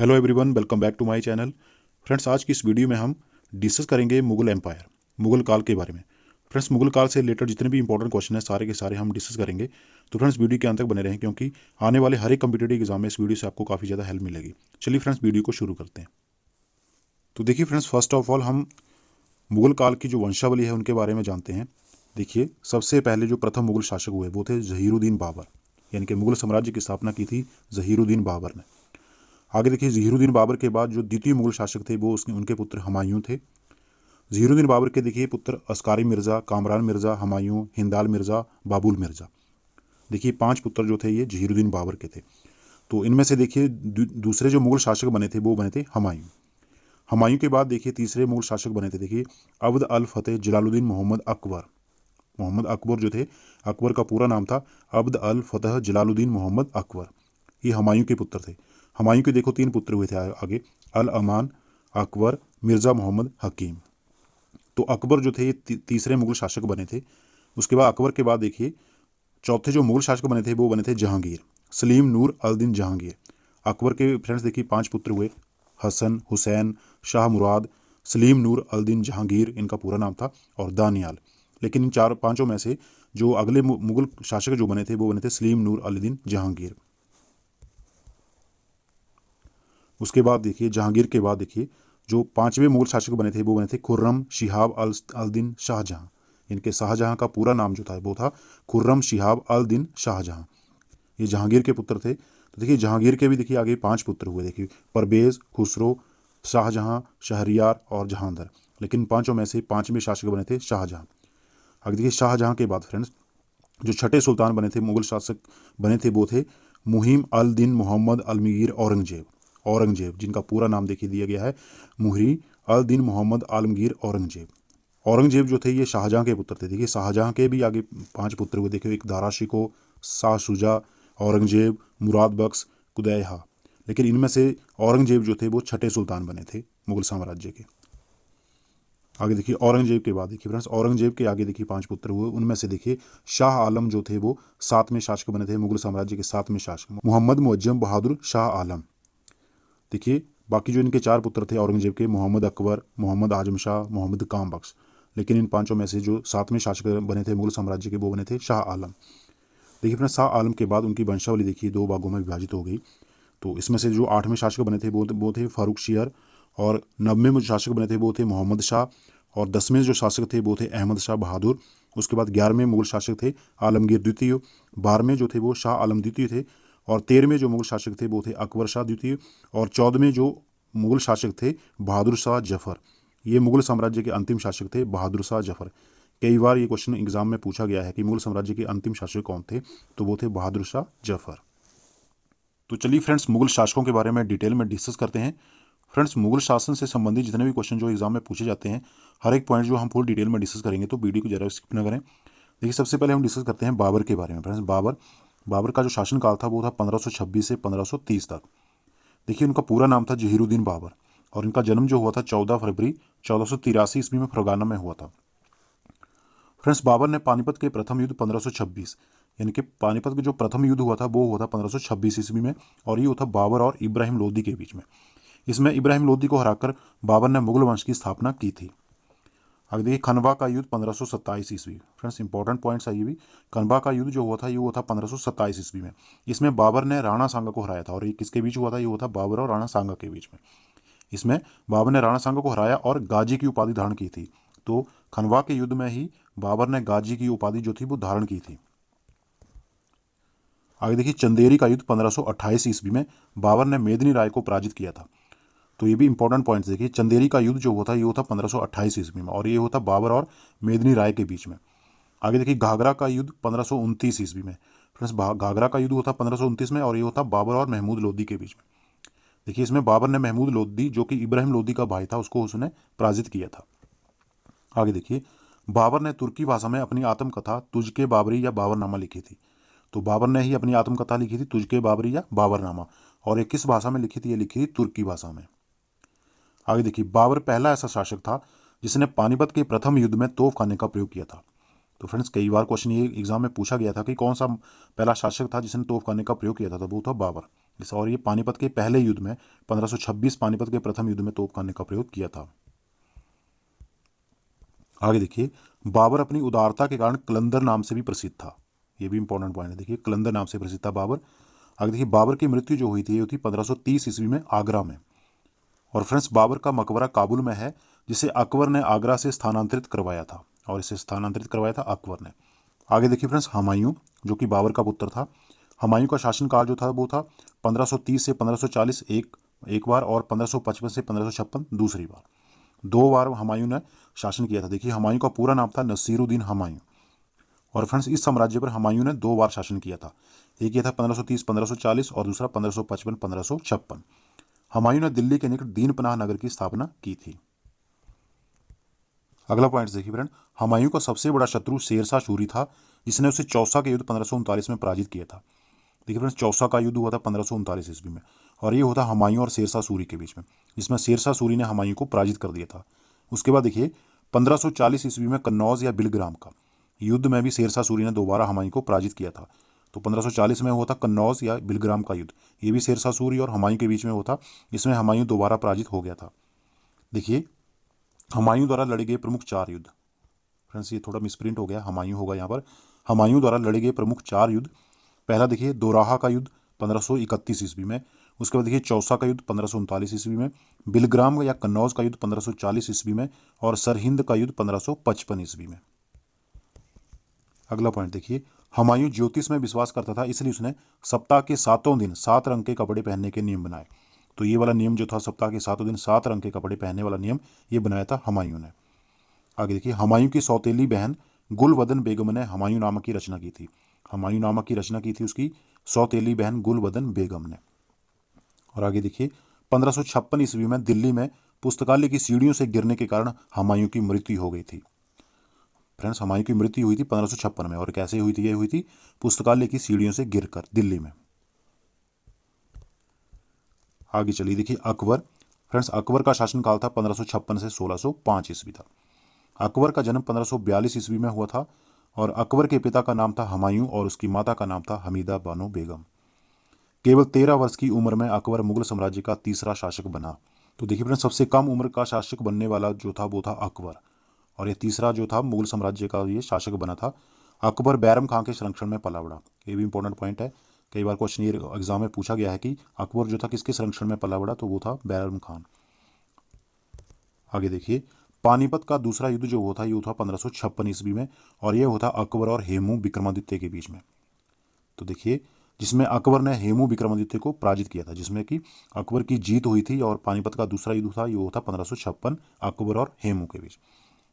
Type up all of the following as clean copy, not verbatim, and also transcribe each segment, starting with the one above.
Hello everyone, welcome back to my channel. Friends, आज की इस वीडियो में हम डिस्कस करेंगे मुगल एम्पायर, मुगल काल के बारे में। फ्रेंड्स, मुगल काल से रिलेटेड जितने भी इंपॉर्टेंट क्वेश्चन हैं सारे के सारे हम डिस्कस करेंगे। तो फ्रेंड्स, वीडियो के अंत तक बने रहें क्योंकि आने वाले हर एक कम्पिटेटिव एग्जाम में इस वीडियो से आपको काफ़ी ज़्यादा हेल्प मिलेगी। चलिए फ्रेंड्स, वीडियो को शुरू करते हैं। तो देखिए फ्रेंड्स, फर्स्ट ऑफ ऑल हम मुगल काल की जो वंशावली है उनके बारे में जानते हैं। देखिए, सबसे पहले जो प्रथम मुगल शासक हुए वो थे ज़हीरुद्दीन बाबर, यानी कि मुगल साम्राज्य की स्थापना की थी ज़हीरुद्दीन बाबर ने। आगे देखिए, ज़हीरुद्दीन बाबर के बाद जो द्वितीय मुगल शासक थे वो उनके पुत्र हुमायूं थे। ज़हीरुद्दीन बाबर के देखिए पुत्र अस्कारी मिर्ज़ा, कामरान मिर्ज़ा, हुमायूं, हिंदाल मिर्ज़ा, बाबुल मिर्ज़ा। देखिए 5 पुत्र जो थे ये ज़हीरुद्दीन बाबर के थे। तो इनमें से देखिए दूसरे जो मुगल शासक बने थे वो बने थे हुमायूं। हुमायूं के बाद देखिए तीसरे मुगल शासक बने थे देखिए अब्द अल फतेह जलालुद्दीन मोहम्मद अकबर। मोहम्मद अकबर जो थे, अकबर का पूरा नाम था अब्द अल फतेह जलालुद्दीन मोहम्मद अकबर। ये हुमायूं के पुत्र थे। हुमायूं के देखो 3 पुत्र हुए थे आगे, अल अमान, अकबर, मिर्ज़ा मोहम्मद हकीम। तो अकबर जो थे ये तीसरे मुगल शासक बने थे। उसके बाद अकबर के बाद देखिए चौथे जो मुगल शासक बने थे वो बने थे जहांगीर, सलीम नूर अल दिन जहांगीर। अकबर के फ्रेंड्स देखिए 5 पुत्र हुए, हसन, हुसैन, शाह मुराद, सलीम नूर अल दिन जहांगीर इनका पूरा नाम था, और दानियाल। लेकिन इन 4-5 में से जो अगले मुगल शासक जो बने थे वो बने थे सलीम नूर अल दिन जहांगीर। उसके बाद देखिए जहांगीर के बाद देखिए जो 5वें मुगल शासक बने थे वो बने थे खुर्रम शिहाब अल दिन शाहजहां। इनके शाहजहां का पूरा नाम जो था वो था खुर्रम शिहाब अल दिन शाहजहां। ये जहांगीर के पुत्र थे। तो देखिए जहांगीर के भी देखिए आगे 5 पुत्र हुए, देखिए परवेज, खुसरो, शाहजहां, शहरियार और जहांदर। लेकिन 5 में से 5वें शासक बने थे शाहजहां। आगे देखिए शाहजहां के बाद फ्रेंड्स जो छठे सुल्तान बने थे, मुगल शासक बने थे वो थे मुहिम अल दिन मोहम्मद अलमगीर औरंगजेब। औरंगजेब जिनका पूरा नाम देखिए दिया गया है मुहरी अल दिन मोहम्मद आलमगीर औरंगजेब। औरंगजेब जो थे ये शाहजहां के पुत्र थे। देखिए शाहजहां के भी आगे 5 पुत्र हुए, देखिए एक दारा शिको, शाह शुजा, औरंगजेब, मुराद बख्श, कुदैहा। लेकिन इनमें से औरंगजेब जो थे वो छठे सुल्तान बने थे मुगल साम्राज्य के। आगे देखिए औरंगजेब के बाद देखिए फ्रेंड्स औरंगजेब के आगे देखिए 5 पुत्र हुए। उनमें से देखिए शाह आलम जो थे वो 7वें शासक बने थे मुगल साम्राज्य के 7वें शासक, मोहम्मद मुअज्जम बहादुर शाह आलम। देखिए बाकी जो इनके 4 पुत्र थे औरंगजेब के, मोहम्मद अकबर, मोहम्मद आजम शाह, मोहम्मद काम बख्श। लेकिन इन 5 में से जो 7वें शासक बने थे मुगल साम्राज्य के वो बने थे शाह आलम। देखिए फ्रेंड्स शाह आलम के बाद उनकी वंशावली देखिए 2 भागों में विभाजित हो गई। तो इसमें से जो 8वें शासक बने थे वो थे फारूक शियर, और 9वें जो शासक बने थे वो थे मोहम्मद शाह, और 10वें जो शासक थे वो थे अहमद शाह बहादुर। उसके बाद 11वें मुगल शासक थे आलमगीर द्वितीय, 12वें जो थे वो शाह आलम द्वितीय थे, और 13वें जो मुगल शासक थे वो थे अकबर शाह द्वितीय, और 14वें जो मुगल शासक थे बहादुर शाह जफर। ये मुगल साम्राज्य के अंतिम शासक थे बहादुर शाह जफर। कई बार ये क्वेश्चन एग्जाम में पूछा गया है कि मुगल साम्राज्य के अंतिम शासक कौन थे, तो वो थे बहादुर शाह जफर। तो चलिए फ्रेंड्स मुगल शासकों के बारे में डिटेल में डिस्कस करते हैं। फ्रेंड्स मुगल शासन से संबंधित जितने भी क्वेश्चन जो एग्जाम में पूछे जाते हैं हर एक पॉइंट जो हम फुल डिटेल में डिस्कस करेंगे, तो वीडियो को जरा स्किप न करें। देखिए सबसे पहले हम डिस्कस करते हैं बाबर के बारे में। फ्रेंड्स बाबर का जो शासनकाल था वो था 1526 से 1530 तक। देखिए उनका पूरा नाम था जहीरुद्दीन बाबर, और इनका जन्म जो हुआ था 14 फरवरी 1483 ईस्वी में फरगाना में हुआ था। फ्रेंड्स बाबर ने पानीपत के प्रथम युद्ध 1526, यानी कि पानीपत का जो प्रथम युद्ध हुआ था वो हुआ था 1526 ईस्वी में, और ये हुआ था बाबर और इब्राहिम लोदी के बीच में। इसमें इब्राहिम लोदी को हराकर बाबर ने मुगल वंश की स्थापना की थी। आगे देखिए खनवा का युद्ध 1527 ईस्वी। फ्रेंड्स इंपॉर्टेंट पॉइंट्स है ये भी। खनवा का युद्ध जो हुआ था ये हुआ था 1527 ईस्वी में। इसमें बाबर ने राणा सांगा को हराया था, और ये किसके बीच हुआ था, ये हुआ था बाबर और राणा सांगा के बीच में। इसमें बाबर ने राणा सांगा को हराया और गाजी की उपाधि धारण की थी। तो खनवा के युद्ध में ही बाबर ने गाजी की उपाधि जो थी वो धारण की थी। आगे देखिए चंदेरी का युद्ध 1528 ईस्वी में बाबर ने मेदिनी राय को पराजित किया था। तो ये भी इंपॉर्टेंट पॉइंट्स देखिए, चंदेरी का युद्ध जो होता है ये होता 1528 ईस्वी में, और ये होता बाबर और मेदिनी राय के बीच में। आगे देखिए घाघरा का युद्ध 1529 ईस्वी में। फ्रेंड्स घाघरा का युद्ध होता 1529 में, और ये होता बाबर और महमूद लोदी के बीच में। देखिए इसमें बाबर ने महमूद लोदी जो कि इब्राहिम लोदी का भाई था उसको उसने पराजित किया था। आगे देखिए बाबर ने तुर्की भाषा में अपनी आत्मकथा तुझके बाबरी या बाबरनामा लिखी थी। तो बाबर ने ही अपनी आत्मकथा लिखी थी तुझके बाबरी या बाबरनामा, और ये किस भाषा में लिखी थी, ये लिखी थी तुर्की भाषा में। आगे देखिए बाबर पहला ऐसा शासक था जिसने पानीपत के प्रथम युद्ध में तोप खाने का प्रयोग किया था। तो फ्रेंड्स कई बार क्वेश्चन ये एग्जाम में पूछा गया था कि कौन सा पहला शासक था जिसने तोप खाने का प्रयोग किया था, तो वो था बाबर। और ये पानीपत के पहले युद्ध में 1526 पानीपत के प्रथम युद्ध में तोपखाने का प्रयोग किया था। आगे देखिए, बाबर अपनी उदारता के कारण कलंदर नाम से भी प्रसिद्ध था। ये भी इंपॉर्टेंट पॉइंट है, देखिए कलंदर नाम से प्रसिद्ध था बाबर। आगे देखिए, बाबर की मृत्यु जो हुई थी ये थी 1530 ईस्वी में आगरा में। और फ्रेंड्स, बाबर का मकबरा काबुल में है, जिसे अकबर ने आगरा से स्थानांतरित करवाया था, और इसे स्थानांतरित करवाया था अकबर ने। आगे देखिए फ्रेंड्स, हुमायूं जो कि बाबर का पुत्र था। हुमायूं का शासनकाल जो था वो था 1530 से 1540 एक बार, और 1555 से 1556 दूसरी बार। 2 बार हुमायूं ने शासन किया था। देखिए, हुमायूं का पूरा नाम था नसीरुद्दीन हुमायूं। और फ्रेंड्स, इस साम्राज्य पर हुमायूं ने 2 बार शासन किया था। एक किया था 1530 1540 और दूसरा 1555 1556। हुमायूं ने दिल्ली के निकट दीनपनाह नगर की स्थापना की थी। अगला पॉइंट देखिए फ्रेंड, हुमायूं का सबसे बड़ा शत्रु शेरशाह सूरी था, जिसने उसे चौसा के युद्ध 1539 में पराजित किया था। देखिए फ्रेंड्स, चौसा का युद्ध हुआ था 1539 ईस्वी में, और ये होता हुमायूं और शेरशाह सूरी के बीच में, जिसमें शेरशाह सूरी ने हुमायूं को पराजित कर दिया था। उसके बाद देखिए 1540 ईस्वी में कन्नौज या बिलग्राम का युद्ध में भी शेरशाह सूरी ने दोबारा हुमायूं को पराजित किया था। तो 1540 में हुआ था कन्नौज या बिलग्राम का युद्ध, ये भी शेरशाह सूरी और हुमायूं के बीच में होता, इसमें हुमायूं दोबारा पराजित हो गया था। देखिए, हुमायूं द्वारा लड़े गए प्रमुख 4 युद्ध। फ्रेंड्स, ये थोड़ा मिसप्रिंट हो गया, हुमायूं होगा यहाँ पर। हुमायूं द्वारा लड़े गए प्रमुख 4 युद्ध। पहला देखिए दोराहा का युद्ध 1531 ईस्वी में। उसके बाद देखिए चौसा का युद्ध 1539 ईस्वी में, बिलग्राम या कन्नौज का युद्ध 1540 ईस्वी में, और सरहिंद का युद्ध 1555 ईस्वी में। अगला पॉइंट देखिए, हुमायूं ज्योतिष में विश्वास करता था, इसलिए उसने सप्ताह के 7 दिन 7 रंग के कपड़े पहनने के नियम बनाए। तो ये वाला नियम जो था, सप्ताह के 7 दिन 7 रंग के कपड़े पहनने वाला नियम, ये बनाया था हुमायूं ने। आगे देखिए, हुमायूं की सौतेली बहन गुलबदन बेगम ने हुमायूं नामक की रचना की थी। हुमायूं नामक की रचना की थी उसकी सौतेली बहन गुलबदन बेगम ने। और आगे देखिए, 1556 ईस्वी में दिल्ली में पुस्तकालय की सीढ़ियों से गिरने के कारण हुमायूं की मृत्यु हो गई थी। फ्रेंड्स, हुमायूं की मृत्यु हुई थी 1556 में, और कैसे हुई थी? ये हुई थी पुस्तकालय की सीढ़ियों से गिरकर दिल्ली में। आगे चलिए देखिए, अकबर। फ्रेंड्स, अकबर का शासनकाल था 1556 से 1605 ईस्वी तक। अकबर का जन्म 1542 ईस्वी में हुआ था, और अकबर के पिता का नाम था हुमायूं और उसकी माता का नाम था हमीदा बानो बेगम। केवल 13 वर्ष की उम्र में अकबर मुगल साम्राज्य का तीसरा शासक बना। तो देखिए फ्रेंड्स, सबसे कम उम्र का शासक बनने वाला जो था वो था अकबर, और ये तीसरा जो था मुगल साम्राज्य का ये शासक बना था। अकबर बैरम खां के संरक्षण में पला बड़ा। ये भी इंपॉर्टेंट पॉइंट है, कई बार क्वेश्चन ये एग्जाम में पूछा गया है कि अकबर जो था किसके संरक्षण में पला बड़ा, तो वो था बैरम खान। आगे देखिए, पानीपत का दूसरा युद्ध जो हुआ था ये था 1556 ईस्वी में, और ये होता अकबर और हेमू विक्रमादित्य के बीच में। तो देखिए, जिसमें अकबर ने हेमू विक्रमादित्य को पराजित किया था, जिसमें कि अकबर की जीत हुई थी, और पानीपत का दूसरा युद्ध था ये होता 1556 अकबर और हेमू के बीच।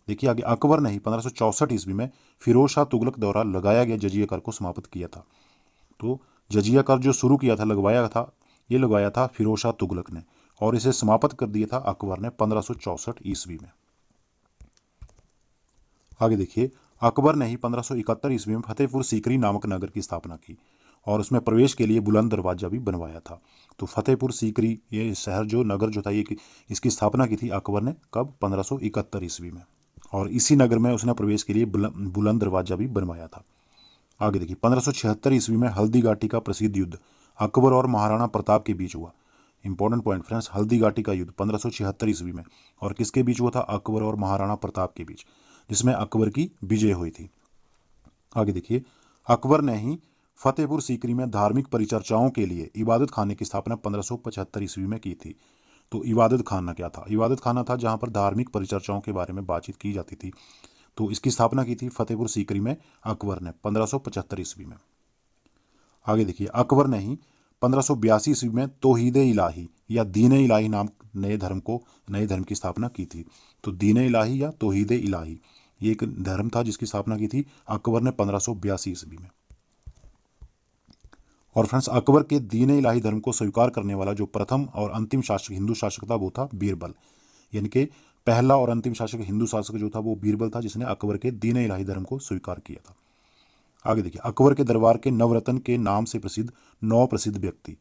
देखिए आगे, अकबर ने ही 1564 ईस्वी में फिरोज शाह तुगलक द्वारा लगाया गया जजिया कर को समाप्त किया था। तो जजिया कर जो शुरू किया था, ये लगवाया था फिरोज शाह तुगलक ने, और इसे समाप्त कर दिया था अकबर ने 1564 ईस्वी में। आगे देखिए, अकबर ने ही 1571 ईस्वी में फतेहपुर सीकरी नामक नगर की स्थापना की, और उसमें प्रवेश के लिए बुलंद दरवाजा भी बनवाया था। तो फतेहपुर सीकरी ये शहर जो नगर जो था, ये इसकी स्थापना की थी अकबर ने कब? 1571 ईस्वी में, और इसी नगर में उसने प्रवेश के लिए बुलंद दरवाजा भी बनवाया था। आगे देखिए, 1576 ईस्वी में हल्दी घाटी का प्रसिद्ध युद्ध अकबर और महाराणा प्रताप के बीच हुआ। Important point friends, Haldi Ghati का युद्ध 1576 ईस्वी में, और किसके बीच हुआ था? अकबर और महाराणा प्रताप के बीच, जिसमें अकबर की विजय हुई थी। आगे देखिए, अकबर ने ही फतेहपुर सीकरी में धार्मिक परिचर्चाओं के लिए इबादत खाने की स्थापना 1575 ईस्वी में की थी। तो इबादत खाना क्या था? इबादत खाना था जहां पर धार्मिक परिचर्चाओं के बारे में बातचीत की जाती थी। तो इसकी स्थापना की थी फतेहपुर सीकरी में अकबर ने 1575 ईस्वी में। आगे देखिए, अकबर ने ही 1582 ईस्वी में तौहीद इलाही या दीन इलाही नाम नए धर्म की स्थापना की थी। तो दीन इलाही या तौहीद इलाही ये एक धर्म था जिसकी स्थापना की थी अकबर ने 1582 ईस्वी में। और फ्रेंड्स, अकबर के दीन इलाही धर्म को स्वीकार करने वाला जो प्रथम और अंतिम शासक हिंदू शासक था वो था बीरबल। यानी कि पहला और अंतिम शासक हिंदू शासक जो था वो बीरबल था, जिसने अकबर के दीन इलाही धर्म को स्वीकार किया था। आगे देखिए, अकबर के दरबार के नवरत्न के नाम से प्रसिद्ध 9 प्रसिद्ध व्यक्ति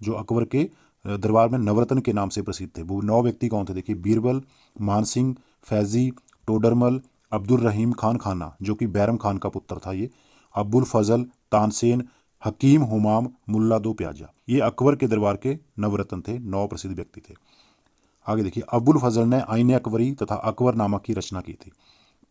जो अकबर के दरबार में नवरत्न के नाम से प्रसिद्ध थे, वो 9 व्यक्ति कौन थे? देखिए, बीरबल, मानसिंह, फैजी, टोडरमल, अब्दुल रहीम खान खाना जो कि बैरम खान का पुत्र था, ये अब्बुल फजल, तानसेन, हकीम हुमाम मुल्ला दो प्याजा। ये अकबर के दरबार के नवरत्न थे, 9 प्रसिद्ध व्यक्ति थे। आगे देखिए, अबुल फजल ने आईने अकबरी तथा अकबरनामा की रचना की थी।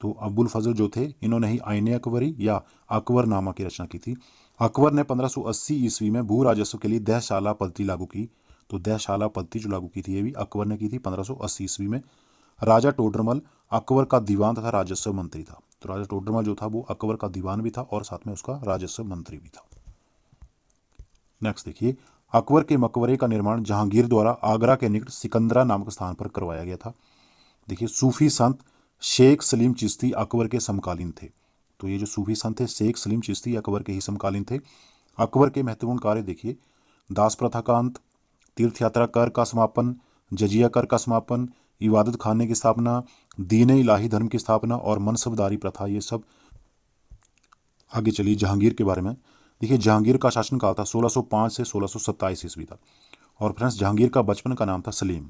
तो अबुल फजल जो थे, इन्होंने ही आईने अकबरी या अकबरनामा की रचना की थी। अकबर ने 1580 ईस्वी में भू राजस्व के लिए दहशाला पद्धति लागू की। तो दहशाला पद्धति जो लागू की थी, ये भी अकबर ने की थी 1580 ईस्वी में। राजा टोडरमल अकबर का दीवान तथा राजस्व मंत्री था। तो राजा टोडरमल जो था वो अकबर का दीवान भी था और साथ में उसका राजस्व मंत्री भी था। नेक्स्ट देखिए, अकबर के मकबरे का निर्माण जहांगीर द्वारा आगरा के निकट सिकंदरा नामक स्थान पर करवाया गया था। देखिए, सूफी संत शेख सलीम चिश्ती अकबर के समकालीन थे। तो ये जो सूफी संत थे शेख सलीम चिश्ती अकबर के ही समकालीन थे। अकबर के महत्वपूर्ण कार्य देखिए, दास प्रथा का अंत, तीर्थ यात्रा कर का समापन, जजिया कर का समापन, इबादत खाने की स्थापना, दीन इलाही धर्म की स्थापना और मनसबदारी प्रथा, ये सब। आगे चलिए जहांगीर के बारे में। देखिए, जहांगीर का शासनकाल था 1605 से 1627 ईस्वी तक। और फ्रेंड्स, जहांगीर का बचपन का नाम था सलीम।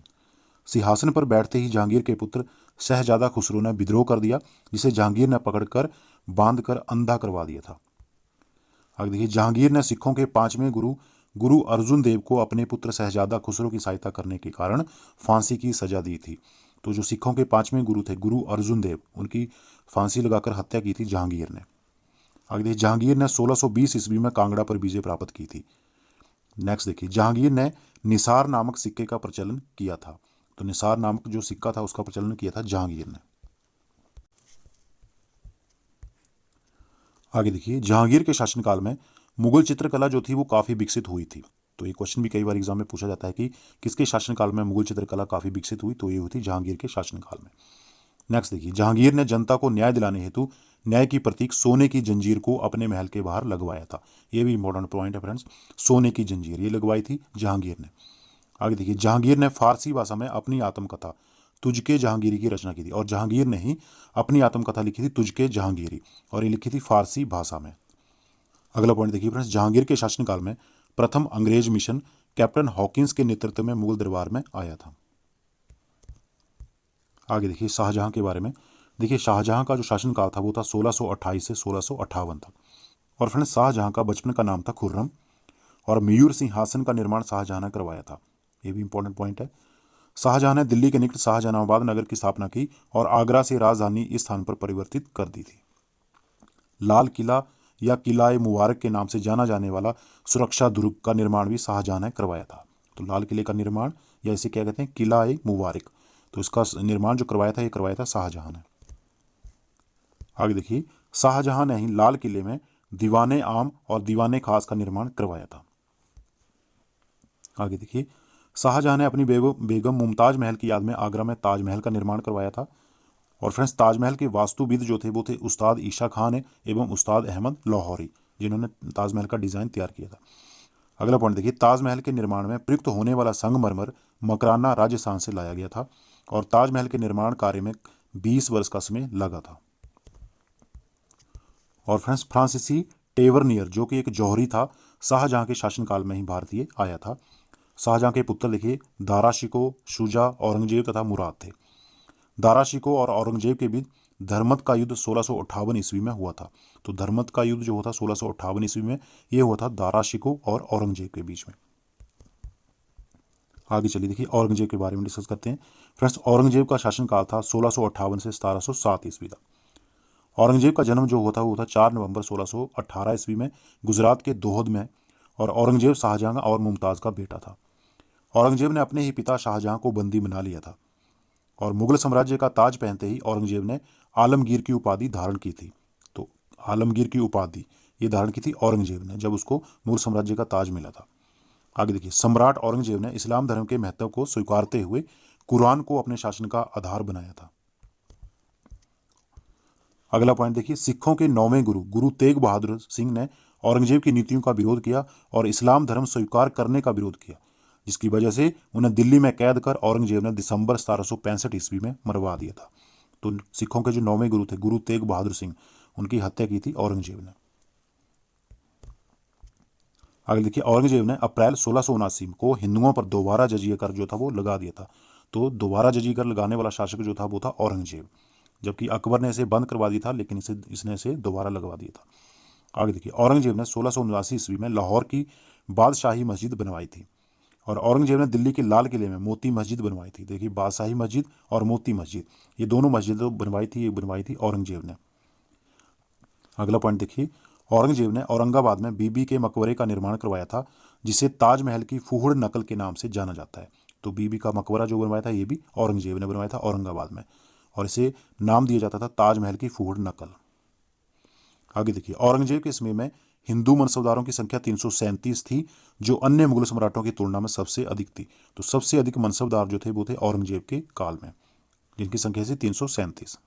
सिंहासन पर बैठते ही जहांगीर के पुत्र शहजादा खुसरो ने विद्रोह कर दिया, जिसे जहांगीर ने पकड़कर बांध कर अंधा करवा दिया था। आगे देखिए, जहांगीर ने सिखों के 5वें गुरु गुरु अर्जुन देव को अपने पुत्र शहजादा खुसरो की सहायता करने के कारण फांसी की सजा दी थी। तो जो सिखों के 5वें गुरु थे गुरु अर्जुन देव, उनकी फांसी लगाकर हत्या की थी जहांगीर ने। आगे देखिए, जहांगीर ने 1620 ईस्वी में कांगड़ा पर विजय प्राप्त की थी। नेक्स्ट देखिए, जहांगीर ने निसार नामक सिक्के का प्रचलन किया था। तो निसार नामक जो सिक्का था उसका प्रचलन किया था जहांगीर ने। आगे देखिए, जहांगीर के शासनकाल में मुगल चित्रकला जो थी वो काफ़ी विकसित हुई थी। तो ये क्वेश्चन भी कई बार एग्जाम में पूछा जाता है कि किसके शासनकाल में मुगल चित्रकला काफ़ी विकसित हुई, तो ये हुई थी जहांगीर के शासनकाल में। नेक्स्ट देखिए, जहांगीर ने जनता को न्याय दिलाने हेतु न्याय की प्रतीक सोने की जंजीर को अपने महल के बाहर लगवाया था। ये भी इंपॉर्टेंट पॉइंट है फ्रेंड्स, सोने की जंजीर ये लगवाई थी जहांगीर ने। आगे देखिए, जहांगीर ने फारसी भाषा में अपनी आत्मकथा तुझके जहांगीरी की रचना की थी। और जहांगीर ने ही अपनी आत्मकथा लिखी थी तुझके जहांगीरी, और ये लिखी थी फारसी भाषा में। अगला पॉइंट देखिए फ्रेंड्स, जहांगीर के शासनकाल में प्रथम अंग्रेज मिशन कैप्टन हॉकिंस के नेतृत्व में मुगल दरबार में आया था। आगे देखिए, शाहजहां के बारे में। देखिए, शाहजहां का जो शासनकाल था वो था 1628 से 1658 तक। और फ्रेंड्स, शाहजहां का बचपन का नाम था खुर्रम, और मयूर सिंहासन का निर्माण शाहजहां ने करवाया था। ये भी इंपॉर्टेंट पॉइंट है। शाहजहां ने दिल्ली के निकट शाहजहानाबाद नगर की स्थापना की और आगरा से राजधानी इस स्थान पर परिवर्तित कर दी थी। लाल किला या किला ए मुबारक के नाम से जाना जाने वाला सुरक्षा दुर्ग का निर्माण भी शाहजहां ने करवाया था। तो लाल किले का निर्माण, या इसे क्या कहते हैं, किला ए मुबारक, तो इसका निर्माण जो करवाया था ये करवाया था शाहजहां ने। आगे देखिए, शाहजहां ने ही लाल किले में दीवाने आम और दीवाने खास का निर्माण करवाया था। आगे देखिए, शाहजहां ने अपनी बेगम मुमताज महल की याद में आगरा में ताजमहल का निर्माण करवाया था। और फ्रेंड्स, ताजमहल के वास्तुविद जो थे वो थे उस्ताद ईशा खान एवं उस्ताद अहमद लाहौरी, जिन्होंने ताजमहल का डिज़ाइन तैयार किया था। अगला पॉइंट देखिए, ताजमहल के निर्माण में प्रयुक्त होने वाला संगमरमर मकराना राजस्थान से लाया गया था और ताजमहल के निर्माण कार्य में 20 वर्ष का समय लगा था। और फ्रेंड्स, फ्रांसीसी टेवरनियर जो कि एक जौहरी था, शाहजहां के शासनकाल में ही भारतीय आया था। शाहजहां के पुत्र देखिए दारा शिकोह, शुजा, औरंगजेब तथा मुराद थे। दारा शिकोह और औरंगजेब के बीच धर्मत का युद्ध 1658 ईस्वी में हुआ था। तो धर्मत का युद्ध जो हुआ था 1658 ईस्वी में, ये हुआ था दारा शिकोह और औरंगजेब के बीच में। आगे चलिए देखिए, औरंगजेब के बारे में डिस्कस करते हैं। फ्रेंड्स, औरंगजेब का शासनकाल था 1658 से 1707 ईस्वी तक। औरंगजेब का जन्म जो हुआ था वो था 4 नवंबर 1618 ईस्वी में गुजरात के दोहद में। और औरंगजेब शाहजहां और मुमताज़ का बेटा था। औरंगजेब ने अपने ही पिता शाहजहां को बंदी बना लिया था और मुगल साम्राज्य का ताज पहनते ही औरंगजेब ने आलमगीर की उपाधि धारण की थी। तो आलमगीर की उपाधि ये धारण की थी औरंगजेब ने जब उसको मुगल साम्राज्य का ताज मिला था। आगे देखिए, सम्राट औरंगजेब ने इस्लाम धर्म के महत्व को स्वीकारते हुए कुरान को अपने शासन का आधार बनाया था। अगला पॉइंट देखिए, सिखों के 9वें गुरु गुरु तेग बहादुर सिंह ने औरंगजेब की नीतियों का विरोध किया और इस्लाम धर्म स्वीकार करने का विरोध किया, जिसकी वजह से उन्हें दिल्ली में कैद कर औरंगजेब ने दिसंबर 1765 ईस्वी में मरवा दिया था। तो सिखों के जो 9वें गुरु थे गुरु तेग बहादुर सिंह, उनकी हत्या की थी औरंगजेब ने। आगे देखिए, औरंगजेब ने अप्रैल 1679 को हिंदुओं पर दोबारा जजिया कर जो था वो लगा दिया था। तो दोबारा जजिया कर लगाने वाला शासक जो था वो था औरंगजेब, जबकि अकबर ने इसे बंद करवा दिया था, लेकिन इसने इसे दोबारा लगवा दिया था। आगे देखिए, औरंगजेब ने 1679 ईस्वी में लाहौर की बादशाही मस्जिद बनवाई थी, और औरंगजेब ने दिल्ली के लाल किले में मोती मस्जिद बनवाई थी। देखिए, बादशाही मस्जिद और मोती मस्जिद, ये दोनों मस्जिदें बनवाई थी, ये बनवाई थी औरंगजेब ने। अगला पॉइंट देखिए, औरंगजेब ने औरंगाबाद में बीबी के मकबरे का निर्माण करवाया था, जिसे ताजमहल की फूहड़ नकल के नाम से जाना जाता है। तो बीबी का मकबरा जो बनवाया था, ये भी औरंगजेब ने बनवाया था औरंगाबाद में, और इसे नाम दिया जाता था ताजमहल की फूहड़ नकल। आगे देखिए, औरंगजेब के समय में हिंदू मनसबदारों की संख्या 337 थी, जो अन्य मुगल सम्राटों की तुलना में सबसे अधिक थी। तो सबसे अधिक मनसबदार जो थे वो थे औरंगजेब के काल में, जिनकी संख्या थी 337।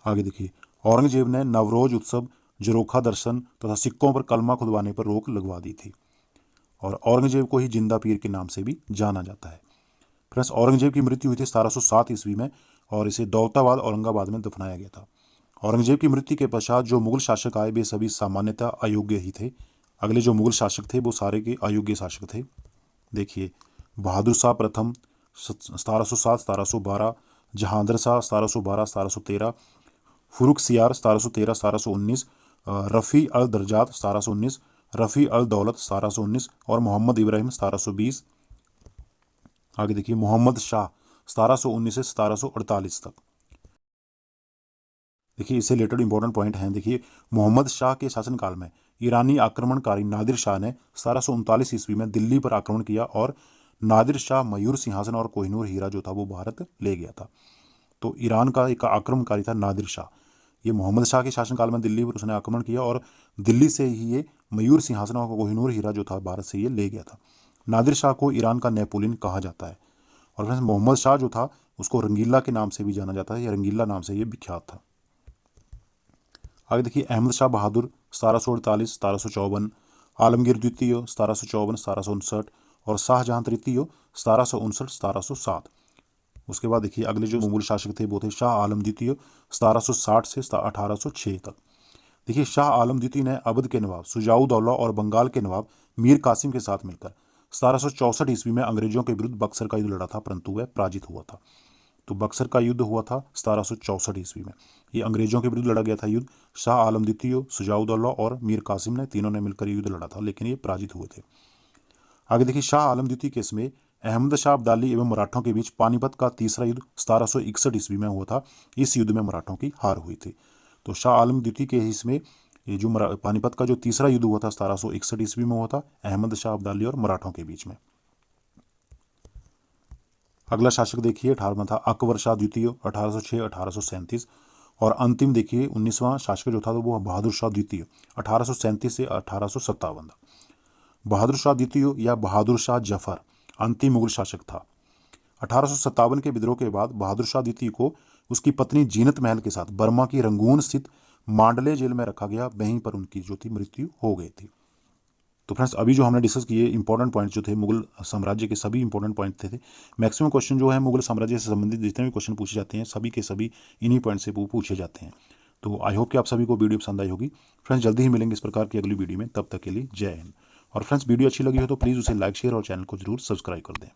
आगे देखिए, औरंगजेब ने नवरोज उत्सव, जरोखा दर्शन तथा सिक्कों पर कलमा खुदवाने पर रोक लगवा दी थी, और औरंगजेब को ही जिंदा पीर के नाम से भी जाना जाता है। फ्रेंड्स, औरंगजेब की मृत्यु हुई थी 1707 ईस्वी में, और इसे दौलताबाद औरंगाबाद में दफनाया गया था। औरंगजेब की मृत्यु के पश्चात जो मुगल शासक आए वे सभी सामान्यतः अयोग्य ही थे। अगले जो मुगल शासक थे वो सारे के अयोग्य शासक थे। देखिए, बहादुर शाह प्रथम 1707-1712, जहांगीर शाह 1712-1713, फुरुख सियार 1713-1719, रफ़ी अल दरजात 1719, रफ़ी अल दौलत 1719, और मोहम्मद इब्राहिम 1720। आगे देखिए, मोहम्मद शाह 1719 से 1748 तक। देखिए, इससे रिलेटेड इंपॉर्टेंट पॉइंट हैं। देखिए, मोहम्मद शाह के शासनकाल में ईरानी आक्रमणकारी नादिर शाह ने 1739 ईस्वी में दिल्ली पर आक्रमण किया, और नादिर शाह मयूर सिंहासन और कोहिनूर हीरा जो था वो भारत ले गया था। तो ईरान का एक आक्रमणकारी था नादिर शाह। ये मोहम्मद शाह के शासनकाल में दिल्ली पर उसने आक्रमण किया, और दिल्ली से ही ये मयूर सिंहासन और कोहिनूर हीरा जो था भारत से ये ले गया था। नादिर शाह को ईरान का नेपोलियन कहा जाता है। और फ्रेंड्स, मोहम्मद शाह जो था उसको रंगीला के नाम से भी जाना जाता है, या रंगीला नाम से ये विख्यात था। आगे देखिए, अहमद शाह बहादुर 1748-1754, आलमगीर द्वितीय 1754-1759, और शाहजहां तृतीय 1759-1707। उसके बाद देखिए, अगले जो मुगल शासक थे वो थे शाह आलम द्वितीय 1760 से 1806 तक। देखिए, शाह आलम द्वितीय ने अवध के नवाब शुजाउद्दौला और बंगाल के नवाब मीर कासिम के साथ मिलकर 1764 ईस्वी में अंग्रेजों के विरुद्ध बक्सर का युद्ध लड़ा था, परंतु वह पराजित हुआ था। तो बक्सर का युद्ध हुआ था 1764 ईस्वी में, ये अंग्रेजों के विरुद्ध लड़ा गया था युद्ध। शाह आलम द्वितीय, शुजाउद्दौला और मीर कासिम ने तीनों ने मिलकर युद्ध लड़ा था, लेकिन ये पराजित हुए थे। आगे देखिए, शाह आलम द्वितीय के समय अहमद शाह अब्दाली एवं मराठों के बीच पानीपत का तीसरा युद्ध 1761 ईस्वी में हुआ था। इस युद्ध में मराठों की हार हुई थी। तो शाह आलम द्वितीय के इसमें ये जो पानीपत का जो तीसरा युद्ध हुआ था 1761 ईस्वी में हुआ था, अहमद शाह अब्दाली और मराठों के बीच में। अगला शासक देखिए 18वां था अकबर शाह द्वितीय 1806-1837, और अंतिम देखिए 19वां शासक जो था तो वो बहादुर शाह द्वितीय 1837 से 1857। बहादुर शाह द्वितीय या बहादुर शाह जफर अंतिम मुगल शासक था। 1857 के विद्रोह के बाद बहादुर शाह द्वितीय को उसकी पत्नी जीनत महल के साथ बर्मा की रंगून स्थित मांडले जेल में रखा गया। वहीं पर उनकी जो थी मृत्यु हो गई थी। तो फ्रेंड्स, अभी जो हमने डिस्कस किए इंपॉर्टेंट पॉइंट जो थे मुगल साम्राज्य के, सभी इंपॉर्टेंट पॉइंट थे। मैक्सिमम क्वेश्चन जो है मुगल साम्राज्य से संबंधित जितने भी क्वेश्चन पूछे जाते हैं सभी के सभी इन्हीं पॉइंट से पूछे जाते हैं। तो आई होप कि आप सभी को वीडियो पसंद आई होगी। फ्रेंड्स, जल्दी ही मिलेंगे इस प्रकार की अगली वीडियो में, तब तक के लिए जय हिंद। और फ्रेंड्स, वीडियो अच्छी लगी हो तो प्लीज़ उसे लाइक, शेयर और चैनल को जरूर सब्सक्राइब कर दें।